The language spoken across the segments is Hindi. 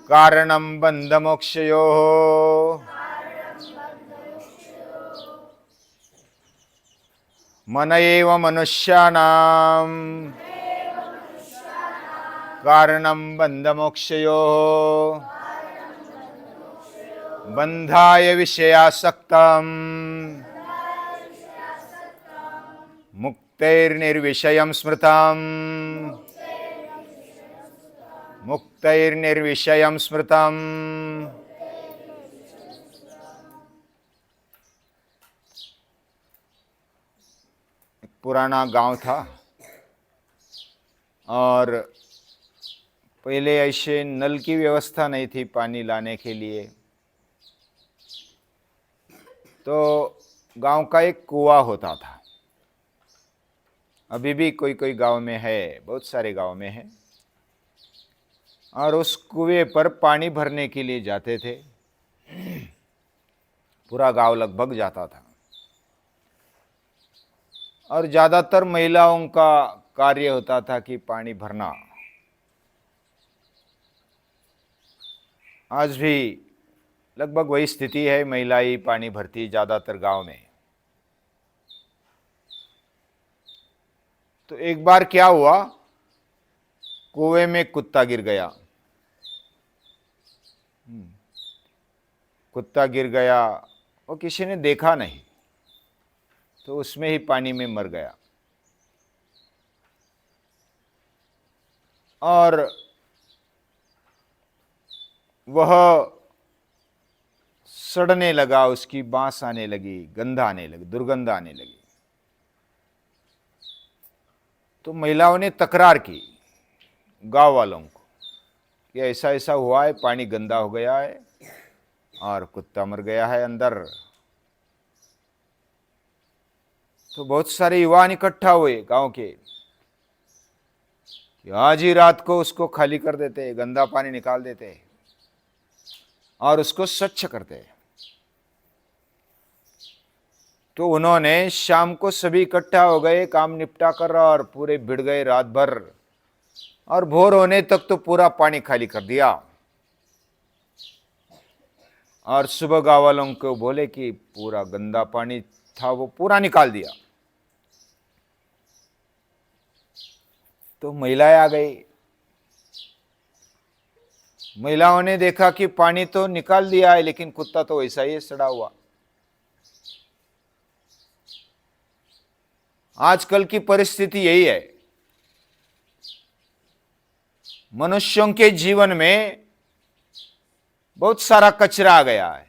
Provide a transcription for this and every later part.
कारणं बन्धमोक्षयोः मन एव मनुष्याणां कारणं बन्धमोक्षयोः बन्धाय विषयासक्तम् मुक्तैर्निर्विषयं स्मृतम् मुक्तैर्निर्विषयं स्मृतम्। एक पुराना गांव था और पहले ऐसे नल की व्यवस्था नहीं थी पानी लाने के लिए, तो गांव का एक कुआं होता था। अभी भी कोई कोई गांव में है, बहुत सारे गांव में है। और उस कुएं पर पानी भरने के लिए जाते थे, पूरा गांव लगभग जाता था। और ज़्यादातर महिलाओं का कार्य होता था कि पानी भरना। आज भी लगभग वही स्थिति है, महिलाएं पानी भरती ज़्यादातर गांव में। तो एक बार क्या हुआ, कुएं में कुत्ता गिर गया। कुत्ता गिर गया, वो किसी ने देखा नहीं, तो उसमें ही पानी में मर गया। और वह सड़ने लगा, उसकी बांस आने लगी, गंध आने लगी, दुर्गंध आने लगी। तो महिलाओं ने तकरार की गांव वालों को कि ऐसा ऐसा हुआ है, पानी गंदा हो गया है और कुत्ता मर गया है अंदर। तो बहुत सारे युवा इकट्ठा हुए गांव के कि आज ही रात को उसको खाली कर देते, गंदा पानी निकाल देते और उसको स्वच्छ करते। तो उन्होंने शाम को सभी इकट्ठा हो गए, काम निपटा कर, और पूरे भिड़ गए रात भर, और भोर होने तक तो पूरा पानी खाली कर दिया। और सुबह गांव वालों को बोले कि पूरा गंदा पानी था वो पूरा निकाल दिया। तो महिलाएं आ गई। महिलाओं ने देखा कि पानी तो निकाल दिया है, लेकिन कुत्ता तो वैसा ही सड़ा हुआ। आजकल की परिस्थिति यही है। मनुष्यों के जीवन में बहुत सारा कचरा आ गया है।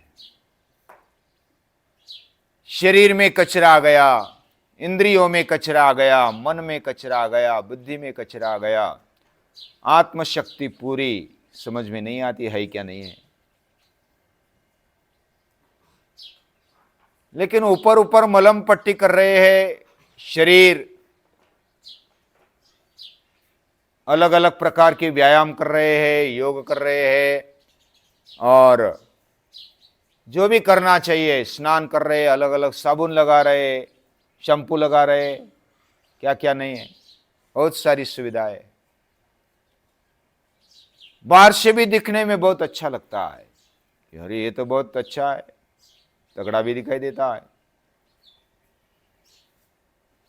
शरीर में कचरा आ गया, इंद्रियों में कचरा आ गया, मन में कचरा आ गया, बुद्धि में कचरा आ गया। आत्मशक्ति पूरी समझ में नहीं आती है क्या नहीं है। लेकिन ऊपर ऊपर मलम पट्टी कर रहे हैं, शरीर अलग अलग प्रकार के व्यायाम कर रहे हैं, योग कर रहे हैं, और जो भी करना चाहिए, स्नान कर रहे, अलग अलग साबुन लगा रहे, शैम्पू लगा रहे, क्या क्या नहीं है, बहुत सारी सुविधाएं। बाहर से भी दिखने में बहुत अच्छा लगता है कि अरे ये तो बहुत अच्छा है, तगड़ा भी दिखाई देता है।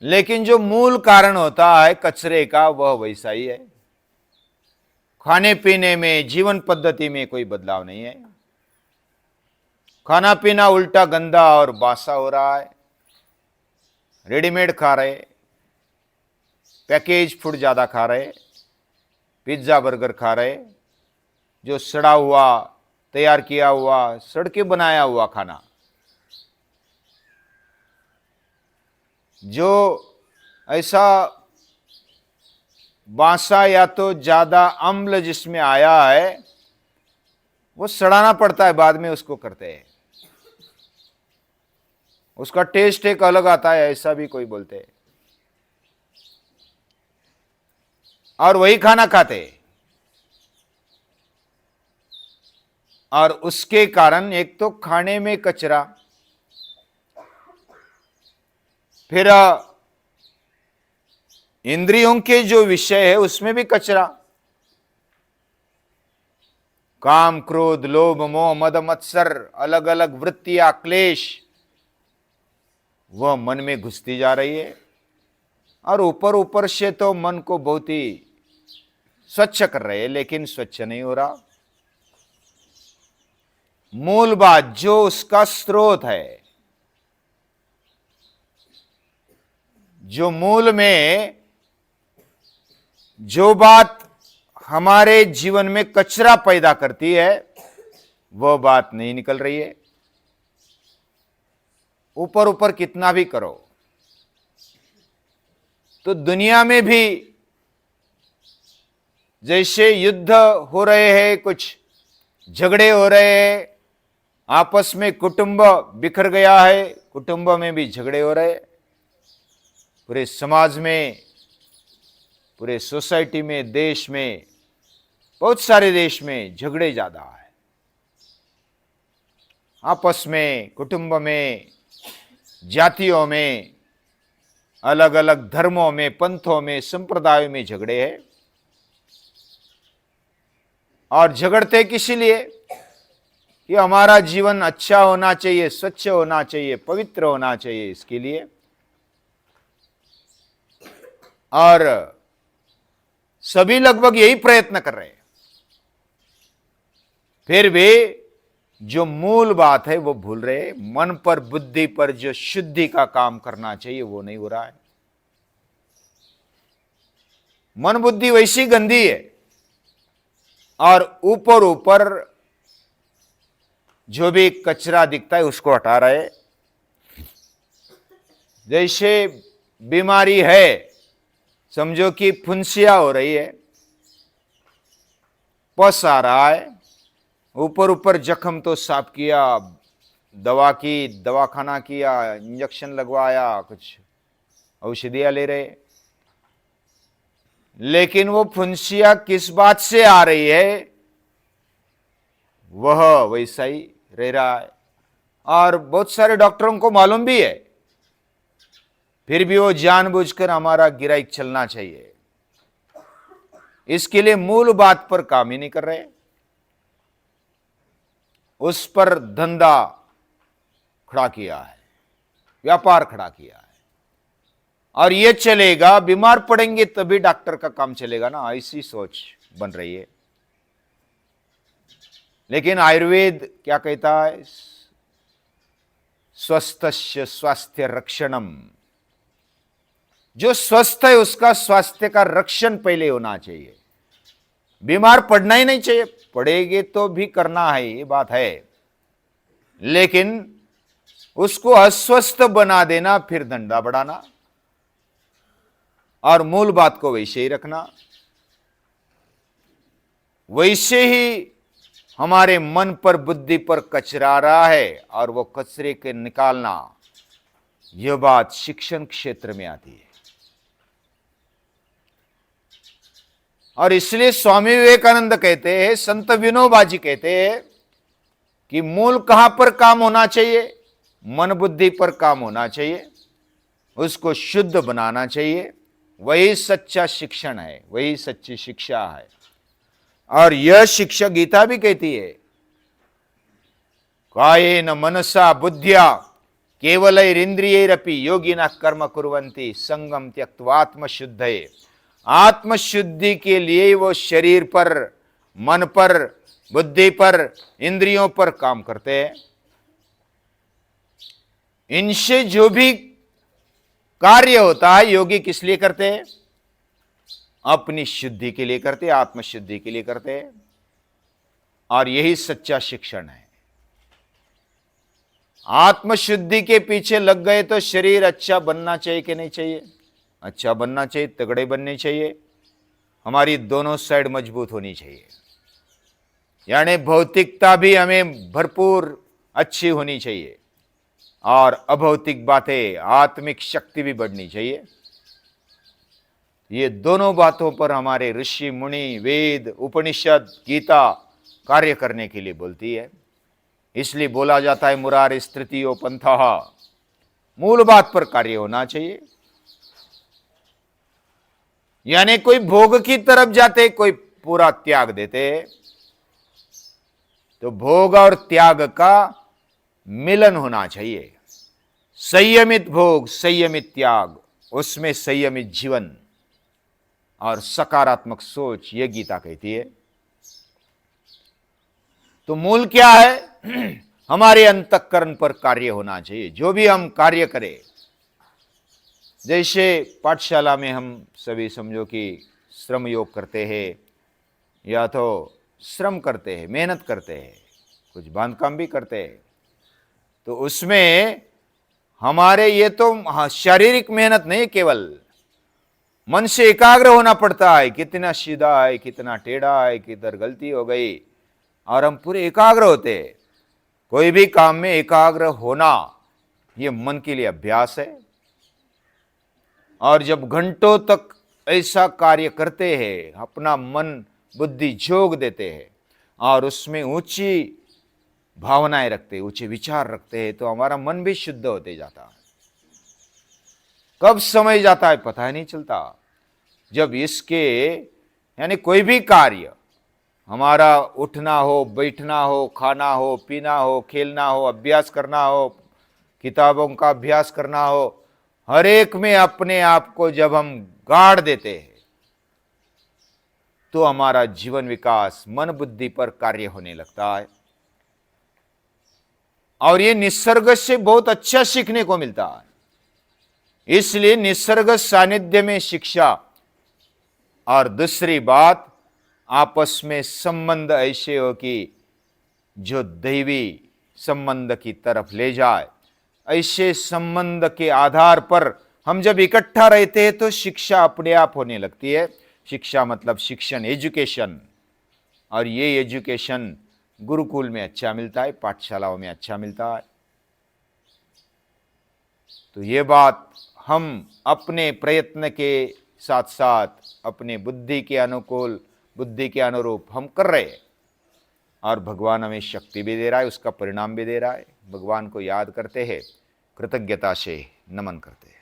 लेकिन जो मूल कारण होता है कचरे का, वह वैसा ही है। खाने पीने में, जीवन पद्धति में कोई बदलाव नहीं है। खाना पीना उल्टा गंदा और बासा हो रहा है। रेडीमेड खा रहे, पैकेज फूड ज्यादा खा रहे, पिज्जा बर्गर खा रहे, जो सड़ा हुआ, तैयार किया हुआ, सड़ के बनाया हुआ खाना, जो ऐसा बासा या तो ज्यादा अम्ल जिसमें आया है, वो सड़ाना पड़ता है, बाद में उसको करते हैं। उसका टेस्ट एक अलग आता है, ऐसा भी कोई बोलते हैं। और वही खाना खाते हैं। और उसके कारण एक तो खाने में कचरा, फिर इंद्रियों के जो विषय है उसमें भी कचरा। काम क्रोध लोभ मोह मद मत्सर, अलग अलग वृत्तियां क्लेश, वह मन में घुसती जा रही है। और ऊपर ऊपर से तो मन को बहुत ही स्वच्छ कर रहे हैं, लेकिन स्वच्छ नहीं हो रहा। मूल बात जो उसका स्रोत है, जो मूल में जो बात हमारे जीवन में कचरा पैदा करती है, वह बात नहीं निकल रही है। ऊपर ऊपर कितना भी करो, तो दुनिया में भी जैसे युद्ध हो रहे हैं, कुछ झगड़े हो रहे हैं, आपस में कुटुंब बिखर गया है, कुटुंब में भी झगड़े हो रहे हैं, पूरे समाज में, पूरे सोसाइटी में, देश में, बहुत सारे देश में झगड़े ज्यादा है। आपस में, कुटुंब में, जातियों में, अलग अलग धर्मों में, पंथों में, संप्रदायों में झगड़े हैं। और झगड़ते किस लिए? कि हमारा जीवन अच्छा होना चाहिए, स्वच्छ होना चाहिए, पवित्र होना चाहिए, इसके लिए। और सभी लगभग यही प्रयत्न कर रहे हैं, फिर भी जो मूल बात है वो भूल रहे हैं। मन पर, बुद्धि पर जो शुद्धि का काम करना चाहिए वो नहीं हो रहा है। मन बुद्धि वैसी गंदी है, और ऊपर ऊपर जो भी कचरा दिखता है उसको हटा रहे। जैसे बीमारी है, समझो कि फुंसिया हो रही है, पस आ रहा है, ऊपर ऊपर जख्म तो साफ किया, दवा की, दवाखाना किया, इंजेक्शन लगवाया, कुछ औषधियां ले रहे, लेकिन वो फुंसिया किस बात से आ रही है वह वैसा ही रह रहा है। और बहुत सारे डॉक्टरों को मालूम भी है, फिर भी वो जानबूझकर हमारा गिराइक चलना चाहिए, इसके लिए मूल बात पर काम ही नहीं कर रहे। उस पर धंधा खड़ा किया है, व्यापार खड़ा किया है, और ये चलेगा, बीमार पड़ेंगे तभी डॉक्टर का काम चलेगा ना, ऐसी सोच बन रही है। लेकिन आयुर्वेद क्या कहता है? स्वस्थस्य स्वास्थ्य रक्षणम। जो स्वस्थ है उसका स्वास्थ्य का रक्षण पहले होना चाहिए। बीमार पड़ना ही नहीं चाहिए, पड़ेगे तो भी करना है, ये बात है, लेकिन उसको अस्वस्थ बना देना, फिर धंधा बढ़ाना, और मूल बात को वैसे ही रखना। वैसे ही हमारे मन पर, बुद्धि पर कचरा आ रहा है, और वो कचरे के निकालना, यह बात शिक्षण क्षेत्र में आती है। और इसलिए स्वामी विवेकानंद कहते हैं, संत विनोबा जी कहते हैं कि मूल कहां पर काम होना चाहिए? मन बुद्धि पर काम होना चाहिए, उसको शुद्ध बनाना चाहिए। वही सच्चा शिक्षण है, वही सच्ची शिक्षा है। और यह शिक्षा गीता भी कहती है, कायेन मनसा बुद्ध्या केवलैरिंद्रियैरपि योगिनः कर्म कुर्वन्ति संगम त्यक्त्वा आत्मशुद्धये। आत्मशुद्धि के लिए वो शरीर पर, मन पर, बुद्धि पर, इंद्रियों पर काम करते हैं। इनसे जो भी कार्य होता है, योगी किस लिए करते हैं? अपनी शुद्धि के लिए करते हैं, आत्मशुद्धि के लिए करते हैं। और यही सच्चा शिक्षण है। आत्मशुद्धि के पीछे लग गए तो शरीर अच्छा बनना चाहिए कि नहीं चाहिए? अच्छा बनना चाहिए, तगड़े बनने चाहिए, हमारी दोनों साइड मजबूत होनी चाहिए, यानी भौतिकता भी हमें भरपूर अच्छी होनी चाहिए, और अभौतिक बातें, आत्मिक शक्ति भी बढ़नी चाहिए। ये दोनों बातों पर हमारे ऋषि मुनि, वेद, उपनिषद, गीता कार्य करने के लिए बोलती है। इसलिए बोला जाता है मुरारिस् तृतीयो पंथः, मूल बात पर कार्य होना चाहिए। यानी कोई भोग की तरफ जाते, कोई पूरा त्याग देते, तो भोग और त्याग का मिलन होना चाहिए। संयमित भोग, संयमित त्याग, उसमें संयमित जीवन और सकारात्मक सोच, यह गीता कहती है। तो मूल क्या है? हमारे अंतःकरण पर कार्य होना चाहिए। जो भी हम कार्य करें, जैसे पाठशाला में हम सभी समझो कि श्रम योग करते हैं, या तो श्रम करते हैं, मेहनत करते हैं, कुछ बांधकाम भी करते हैं, तो उसमें हमारे ये तो शारीरिक मेहनत नहीं, केवल मन से एकाग्र होना पड़ता है। कितना सीधा है, कितना टेढ़ा है, किधर गलती हो गई, और हम पूरे एकाग्र होते हैं। कोई भी काम में एकाग्र होना ये मन के लिए अभ्यास है। और जब घंटों तक ऐसा कार्य करते हैं, अपना मन बुद्धि झोंक देते हैं और उसमें ऊंची भावनाएं रखते हैं, ऊंचे विचार रखते हैं, तो हमारा मन भी शुद्ध होते जाता है। कब समय जाता है पता ही नहीं चलता। जब इसके यानी कोई भी कार्य हमारा, उठना हो, बैठना हो, खाना हो, पीना हो, खेलना हो, अभ्यास करना हो, किताबों का अभ्यास करना हो, हर एक में अपने आप को जब हम गाड़ देते हैं, तो हमारा जीवन विकास मन बुद्धि पर कार्य होने लगता है। और ये निसर्ग से बहुत अच्छा सीखने को मिलता है। इसलिए निसर्ग सानिध्य में शिक्षा, और दूसरी बात, आपस में संबंध ऐसे हो कि जो दैवी संबंध की तरफ ले जाए। ऐसे संबंध के आधार पर हम जब इकट्ठा रहते हैं तो शिक्षा अपने आप होने लगती है। शिक्षा मतलब शिक्षण, एजुकेशन। और ये एजुकेशन गुरुकुल में अच्छा मिलता है, पाठशालाओं में अच्छा मिलता है। तो ये बात हम अपने प्रयत्न के साथ साथ अपने बुद्धि के अनुकूल, बुद्धि के अनुरूप हम कर रहे हैं, और भगवान हमें शक्ति भी दे रहा है, उसका परिणाम भी दे रहा है। भगवान को याद करते हैं, कृतज्ञता से नमन करते हैं।